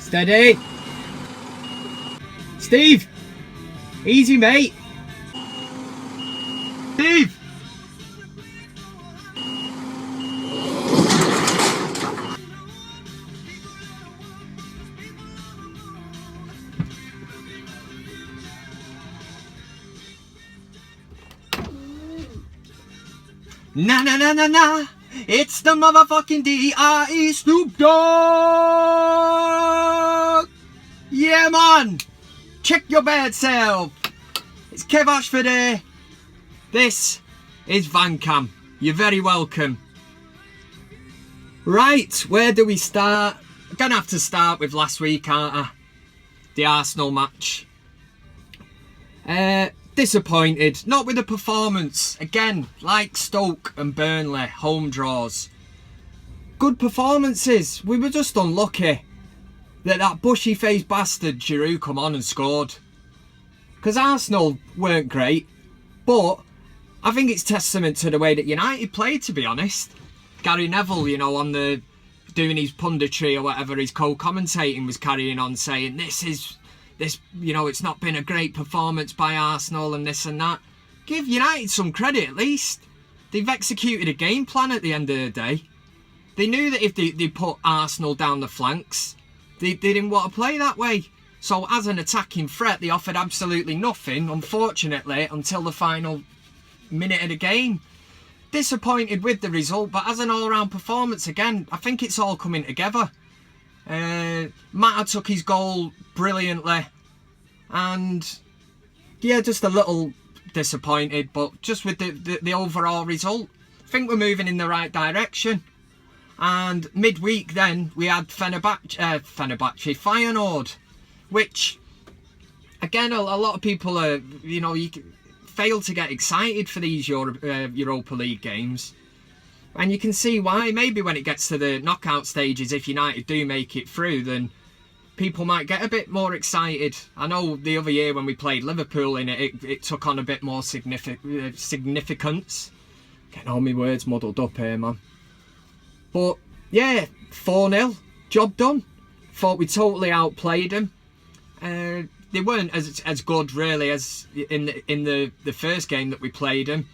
Steady. Steve. Easy, mate. Steve. Na na na na na. It's the motherfucking D.R.E. Snoop Dogg! Yeah, man! Check your bad self! It's Kev Ashford here. This is VanCam. You're very welcome. Right, where do we start? I'm gonna have to start with last week, aren't I? The Arsenal match. Disappointed, not with the performance. Again, like Stoke and Burnley, home draws. Good performances. We were just unlucky that bushy-faced bastard Giroud come on and scored. Because Arsenal weren't great, but I think it's testament to the way that United played, to be honest. Gary Neville, you know, on the doing his punditry or whatever, his co-commentating was carrying on saying this, you know, it's not been a great performance by Arsenal and this and that. Give United some credit at least. They've executed a game plan at the end of the day. They knew that if they put Arsenal down the flanks, they didn't want to play that way. So as an attacking threat, they offered absolutely nothing, unfortunately, until the final minute of the game. Disappointed with the result, but as an all-round performance, again, I think it's all coming together. Mata took his goal brilliantly, and yeah, just a little disappointed, but just with the overall result, I think we're moving in the right direction. And midweek then we had Feyenoord, which again a lot of people are, you know, fail to get excited for these Europa League games. And you can see why. Maybe when it gets to the knockout stages, if United do make it through, then people might get a bit more excited. I know the other year when we played Liverpool in it took on a bit more significance. Getting all my words muddled up here, man. But yeah, 4-0, job done. Thought we totally outplayed them. They weren't as good really as in the first game that we played them.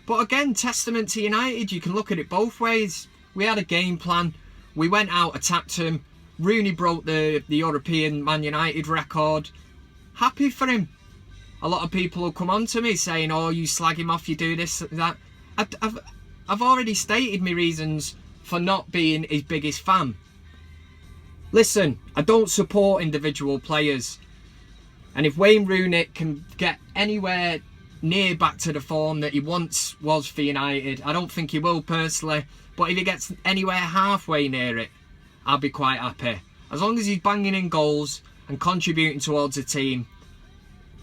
But again, testament to United. You can look at it both ways. We had a game plan. We went out, attacked him. Rooney broke the European Man United record. Happy for him. A lot of people will come on to me saying, oh, you slag him off, you do this, that. I've already stated my reasons for not being his biggest fan. Listen, I don't support individual players. And if Wayne Rooney can get anywhere near back to the form that he once was for United, I don't think he will personally, but if he gets anywhere halfway near it, I'll be quite happy. As long as he's banging in goals and contributing towards the team,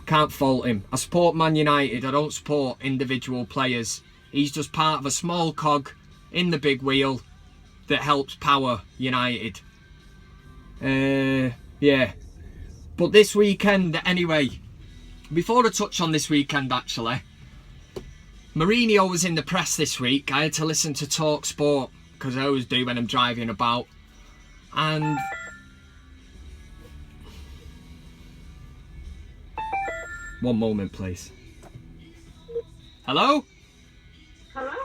can't fault him. I support Man United, I don't support individual players. He's just part of a small cog in the big wheel that helps power United. Yeah. But this weekend, anyway, before I touch on this weekend actually, Mourinho was in the press this week. I had to listen to Talk Sport, because I always do when I'm driving about. And one moment please. Hello? Hello?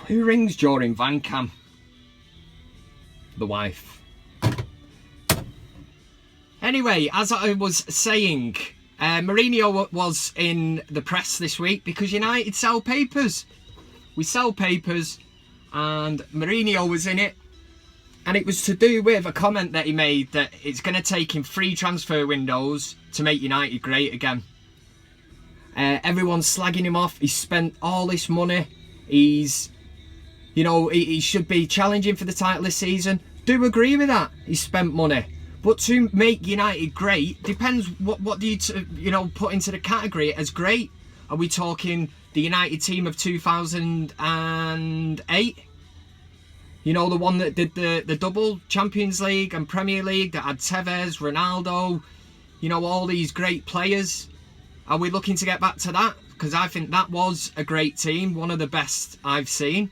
Who rings during VanCam? The wife. Anyway, as I was saying, Mourinho was in the press this week because United sell papers. We sell papers, and Mourinho was in it. And it was to do with a comment that he made that it's going to take him 3 transfer windows to make United great again. Everyone's slagging him off. He's spent all this money. He's, you know, he should be challenging for the title this season. Do agree with that. He's spent money. But to make United great depends what do you put into the category as great. Are we talking the United team of 2008? You know, the one that did the double Champions League and Premier League that had Tevez, Ronaldo, you know, all these great players. Are we looking to get back to that? Because I think that was a great team, one of the best I've seen.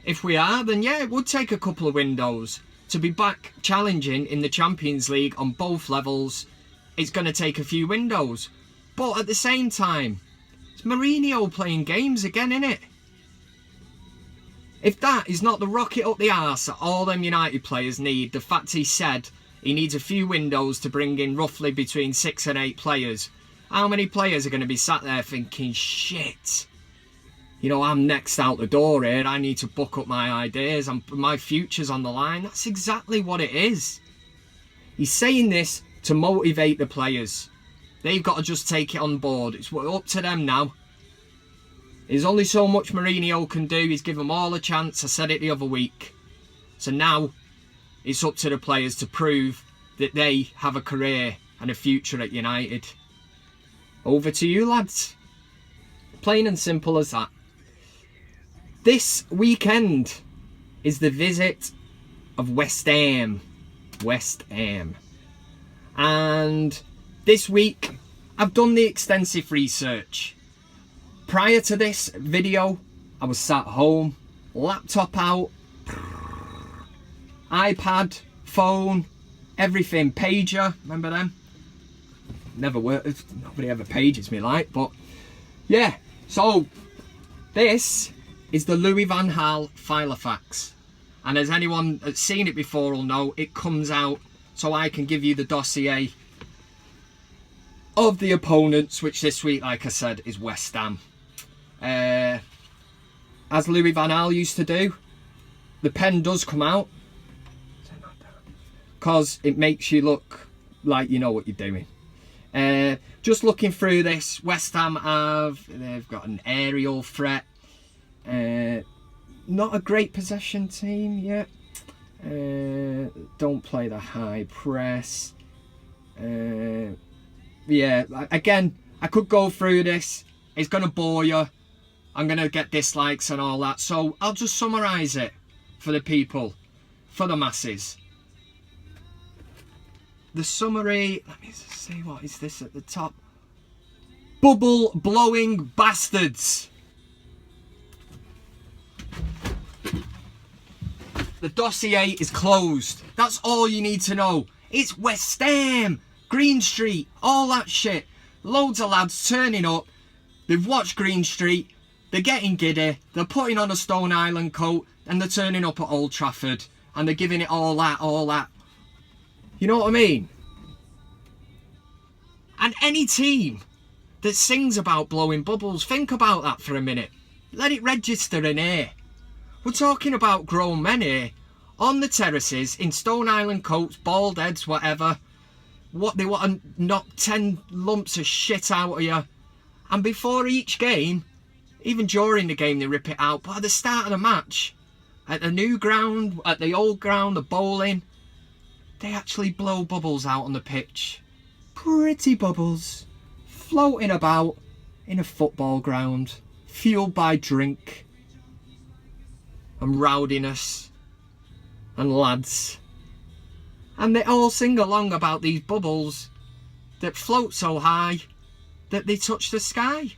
If we are, then yeah, it would take a couple of windows. to be back challenging in the Champions League on both levels, it's going to take a few windows. But at the same time, it's Mourinho playing games again, innit? If that is not the rocket up the arse that all them United players need, the fact he said he needs a few windows to bring in roughly between 6 and 8 players, how many players are going to be sat there thinking, shit, you know, I'm next out the door here, I need to book up my ideas, my future's on the line. That's exactly what it is. He's saying this to motivate the players. They've got to just take it on board. It's up to them now. There's only so much Mourinho can do. He's given them all a chance. I said it the other week. So now it's up to the players to prove that they have a career and a future at United. Over to you, lads. Plain and simple as that. This weekend is the visit of West Ham. West Ham. And this week, I've done the extensive research. Prior to this video, I was sat home, laptop out, iPad, phone, everything, pager, remember them? Never worked, nobody ever pages me like, but yeah. So, this is the Louis van Gaal Filofax. And as anyone that's seen it before will know, it comes out so I can give you the dossier of the opponents, which this week, like I said, is West Ham. As Louis van Gaal used to do, the pen does come out because it makes you look like you know what you're doing. Just looking through this, West Ham they've got an aerial threat. Not a great possession team yet. Don't play the high press. Yeah, again, I could go through this. It's going to bore you. I'm going to get dislikes and all that. So I'll just summarise it for the people, for the masses. The summary, let me see, what is this at the top? Bubble blowing bastards. The dossier is closed. That's all you need to know. It's West Ham, Green Street, all that shit. Loads of lads turning up. They've watched Green Street. They're getting giddy. They're putting on a Stone Island coat and they're turning up at Old Trafford. And they're giving it all that. You know what I mean? And any team that sings about blowing bubbles, think about that for a minute. Let it register in here. We're talking about grown men here on the terraces in Stone Island coats, bald heads, whatever. What they want to knock 10 lumps of shit out of you. And before each game, even during the game they rip it out, but at the start of the match, at the new ground, at the old ground, the bowling, they actually blow bubbles out on the pitch. Pretty bubbles, floating about in a football ground, fueled by drink and rowdiness and lads. And they all sing along about these bubbles that float so high that they touch the sky.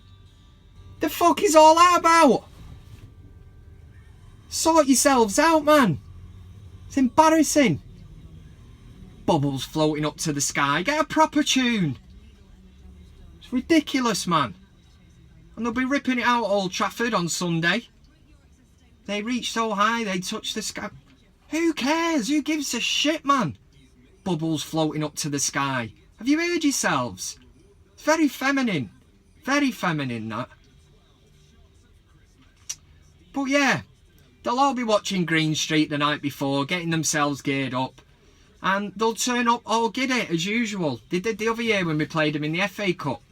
The fuck is all that about? Sort yourselves out, man. It's embarrassing. Bubbles floating up to the sky. Get a proper tune. It's ridiculous, man. And they'll be ripping it out at Old Trafford on Sunday. They reach so high they touch the sky. Who cares? Who gives a shit, man? Bubbles floating up to the sky. Have you heard yourselves? It's very feminine. Very feminine, that. But yeah, they'll all be watching Green Street the night before, getting themselves geared up. And they'll turn up all giddy as usual. They did the other year when we played them in the FA Cup.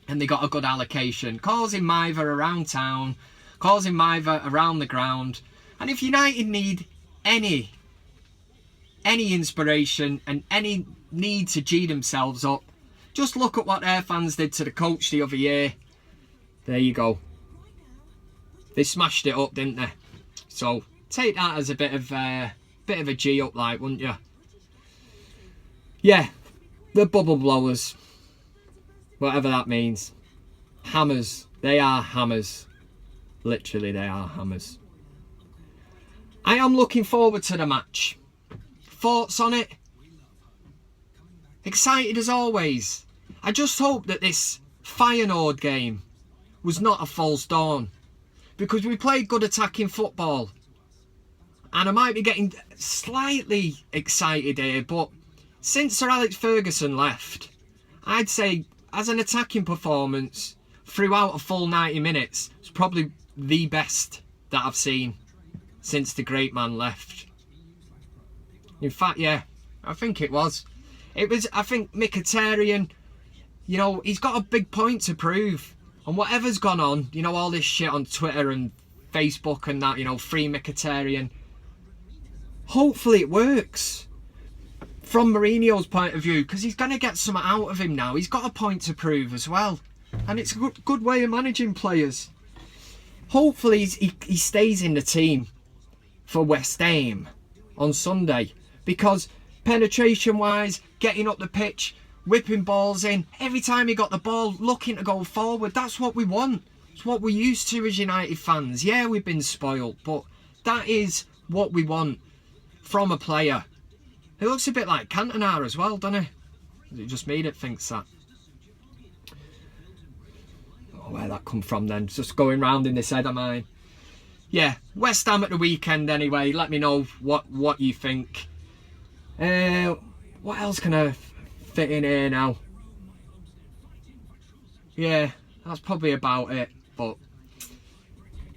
And they got a good allocation. Causing Miver around town. Causing Miver around the ground. And if United need any inspiration and any need to G themselves up, just look at what their fans did to the coach the other year. There you go. They smashed it up, didn't they? So take that as a bit of a G up, like, wouldn't you? Yeah, the bubble blowers, whatever that means. Hammers. They are hammers. Literally, they are hammers. I am looking forward to the match. thoughts on it? Excited as always. I just hope that this Feyenoord game was not a false dawn, because we played good attacking football, and I might be getting slightly excited here, but since Sir Alex Ferguson left, I'd say as an attacking performance throughout a full 90 minutes, it's probably the best that I've seen since the great man left. In fact, yeah, I think it was. I think Mkhitaryan, you know, he's got a big point to prove. And whatever's gone on, you know, all this shit on Twitter and Facebook and that, you know, free Mkhitaryan, hopefully it works from Mourinho's point of view, because he's going to get something out of him now. He's got a point to prove as well. And it's a good way of managing players. Hopefully he stays in the team for West Ham on Sunday, because penetration-wise, getting up the pitch, whipping balls in, every time he got the ball, looking to go forward, that's what we want. It's what we're used to as United fans. Yeah, we've been spoiled, but that is what we want from a player. It looks a bit like Cantona as well, doesn't it? Is it just me that thinks that? Oh, where that come from then? It's just going round in this head of mine. Yeah, West Ham at the weekend anyway. Let me know what you think. What else can I fit in here now? Yeah, that's probably about it. But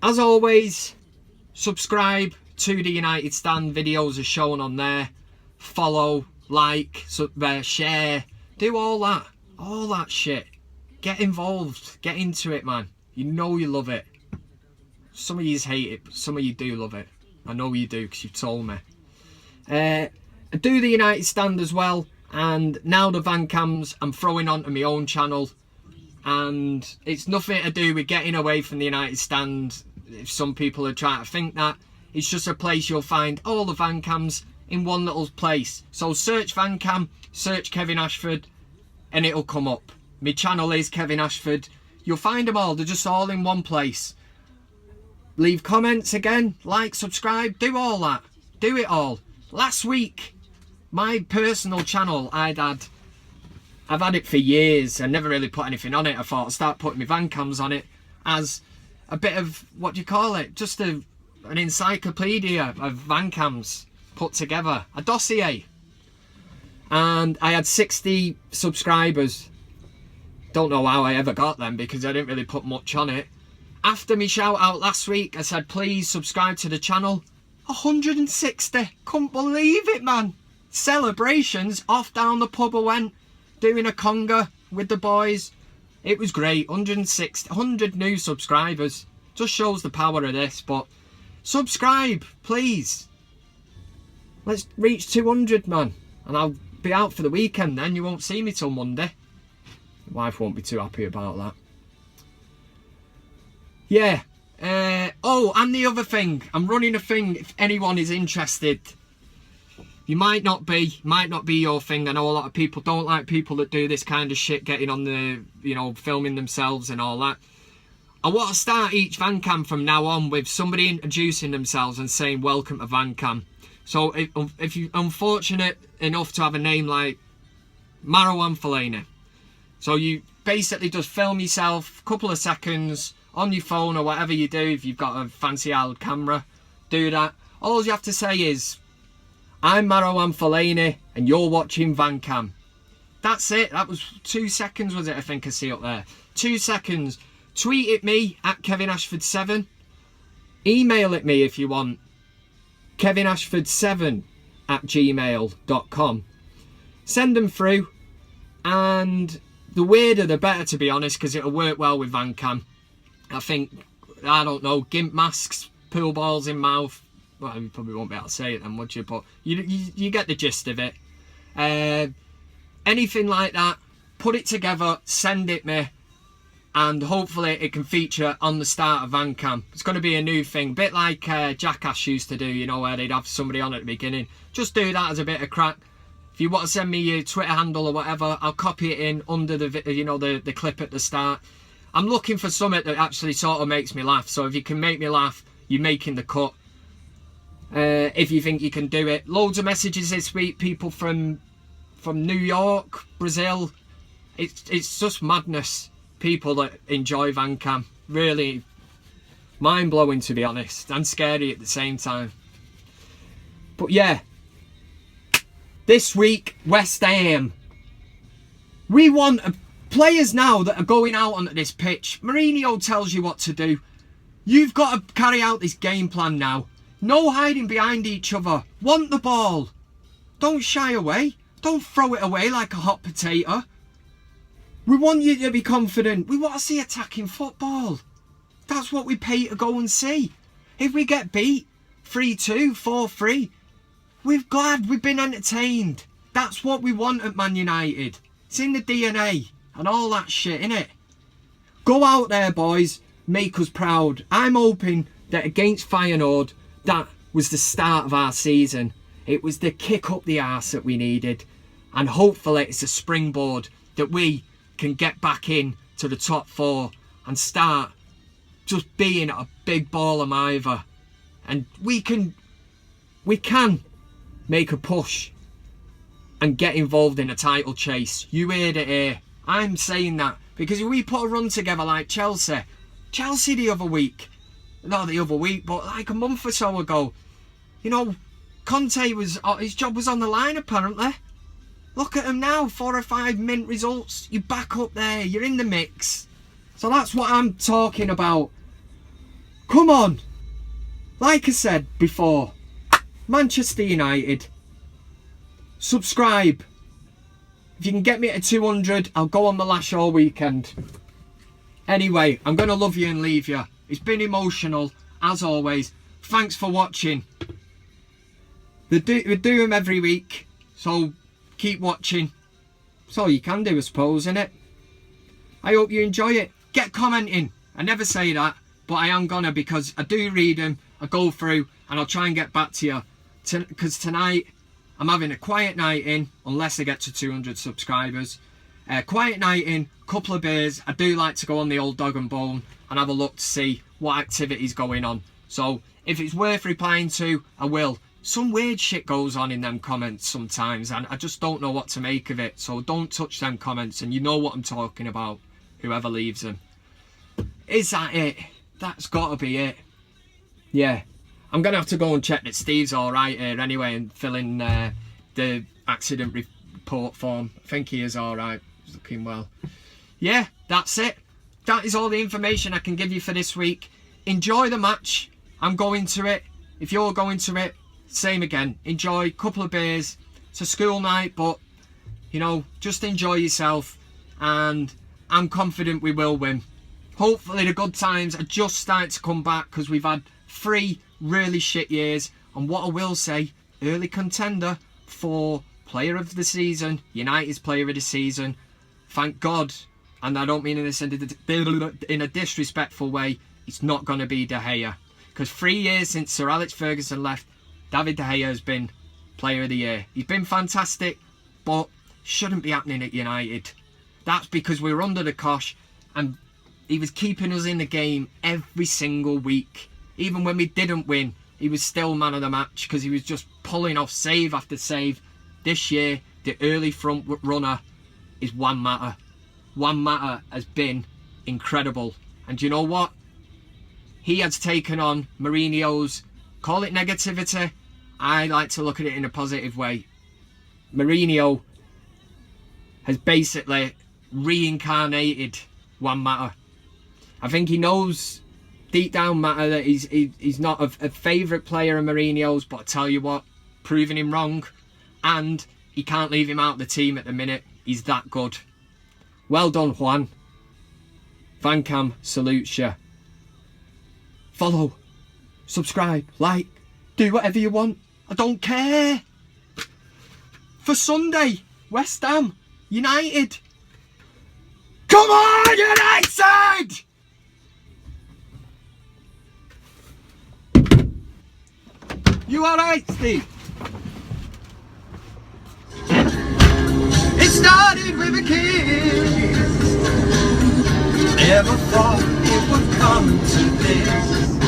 as always, subscribe to the United Stand. Videos are shown on there. Follow, like, share, do all that shit. Get involved, get into it, man. You know you love it. Some of you hate it, but some of you do love it. I know you do, because you've told me. I do the United Stand as well, and now the VanCams I'm throwing onto my own channel, and it's nothing to do with getting away from the United Stand. If some people are trying to think that, it's just a place you'll find all the VanCams in one little place. So search VanCam, search Kevin Ashford, and it'll come up. My channel is Kevin Ashford. You'll find them all. They're just all in one place. Leave comments again, like, subscribe, do all that. Do it all. Last week, my personal channel, I've had it for years. I never really put anything on it. I thought I'd start putting my VanCams on it as a bit of, what do you call it? Just an encyclopedia of VanCams put together. A dossier. And I had 60 subscribers. Don't know how I ever got them, because I didn't really put much on it. After me shout out last week, I said please subscribe to the channel. 160. Couldn't believe it, man. Celebrations. Off down the pub I went, doing a conga with the boys. It was great. 100 new subscribers. Just shows the power of this. But subscribe, please. Let's reach 200, man. And I'll be out for the weekend then. You won't see me till Monday. My wife won't be too happy about that. Yeah. Oh, and the other thing. I'm running a thing if anyone is interested. You might not be your thing. I know a lot of people don't like people that do this kind of shit, getting on the, you know, filming themselves and all that. I want to start each VanCam from now on with somebody introducing themselves and saying welcome to VanCam. So if you're unfortunate enough to have a name like Marwan Fellaini, so you basically just film yourself a couple of seconds on your phone or whatever you do. If you've got a fancy old camera, do that. All you have to say is, I'm Marwan Fellaini and you're watching VanCam. That's it. That was 2 seconds, was it? I think I see up there. 2 seconds. Tweet at me at KevinAshford7. Email at me if you want. KevinAshford7@gmail.com. Send them through, and the weirder the better, to be honest, because it'll work well with VanCam. I think, I don't know, gimp masks, pool balls in mouth. Well, you probably won't be able to say it then, would you? But you get the gist of it. Anything like that, put it together, send it me, and hopefully it can feature on the start of VanCam. It's going to be a new thing, bit like Jackass used to do, you know, where they'd have somebody on at the beginning. Just do that as a bit of crack. If you want to send me your Twitter handle or whatever, I'll copy it in under the, you know, the clip at the start. I'm looking for something that actually sort of makes me laugh. So if you can make me laugh, you're making the cut. if you think you can do it. Loads of messages this week, people from New York, Brazil. It's just madness. People that enjoy VanCam. Really mind-blowing, to be honest, and scary at the same time. But yeah, this week, West Ham. We want players now that are going out onto this pitch. Mourinho tells you what to do. You've got to carry out this game plan now. No hiding behind each other. Want the ball. Don't shy away. Don't throw it away like a hot potato. We want you to be confident. We want to see attacking football. That's what we pay to go and see. If we get beat 3-2, 4-3, we're glad we've been entertained. That's what we want at Man United. It's in the DNA and all that shit, innit? Go out there, boys. Make us proud. I'm hoping that against Feyenoord, that was the start of our season. It was the kick up the arse that we needed. And hopefully it's a springboard that we can get back in to the top 4 and start just being a big ball of mither. And we can make a push and get involved in a title chase. You heard it here. I'm saying that because if we put a run together like Chelsea the other week, not the other week, but like a month or so ago, you know, Conte was, his job was on the line apparently. Look at him now, 4 or 5 mint results. You're back up there, you're in the mix. So that's what I'm talking about. Come on. Like I said before, Manchester United, subscribe. If you can get me to 200, I'll go on the lash all weekend. Anyway, I'm going to love you and leave you. It's been emotional, as always. Thanks for watching. We do them every week, so keep watching. That's all you can do, I suppose, innit? I hope you enjoy it. Get commenting. I never say that, but I am gonna, because I do read them, I go through, and I'll try and get back to you. Because tonight, I'm having a quiet night in, unless I get to 200 subscribers. Quiet night in, couple of beers. I do like to go on the old dog and bone and have a look to see what activity's going on. So if it's worth replying to, I will. Some weird shit goes on in them comments sometimes, and I just don't know what to make of it. So don't touch them comments, and you know what I'm talking about, whoever leaves them. Is that it? That's gotta be it. Yeah. I'm gonna have to go and check that Steve's alright here anyway, and fill in the accident report form. I think he is alright. He's looking well. Yeah, that's it. That is all the information I can give you for this week. Enjoy the match. I'm going to it. If you're going to it, same again. Enjoy a couple of beers. It's a school night, but, you know, just enjoy yourself. And I'm confident we will win. Hopefully the good times are just starting to come back, because we've had 3 really shit years. And what I will say, early contender for player of the season, United's player of the season. Thank God, and I don't mean this in a disrespectful way, it's not going to be De Gea. Because 3 years since Sir Alex Ferguson left, David De Gea has been player of the year. He's been fantastic, but shouldn't be happening at United. That's because we were under the cosh, and he was keeping us in the game every single week. Even when we didn't win, he was still man of the match, because he was just pulling off save after save. This year, the early front runner is Juan Mata. Juan Mata has been incredible. And you know what? He has taken on Mourinho's, call it negativity. I like to look at it in a positive way. Mourinho has basically reincarnated Juan Mata. I think he knows deep down Mata that he's not a favourite player of Mourinho's, but I tell you what, proving him wrong. And he can't leave him out of the team at the minute. He's that good. Well done, Juan. VanCam salutes you. Follow, subscribe, like, do whatever you want. I don't care. For Sunday, West Ham, United. Come on, United! You alright, Steve? It started with a kiss. Never thought it would come to this.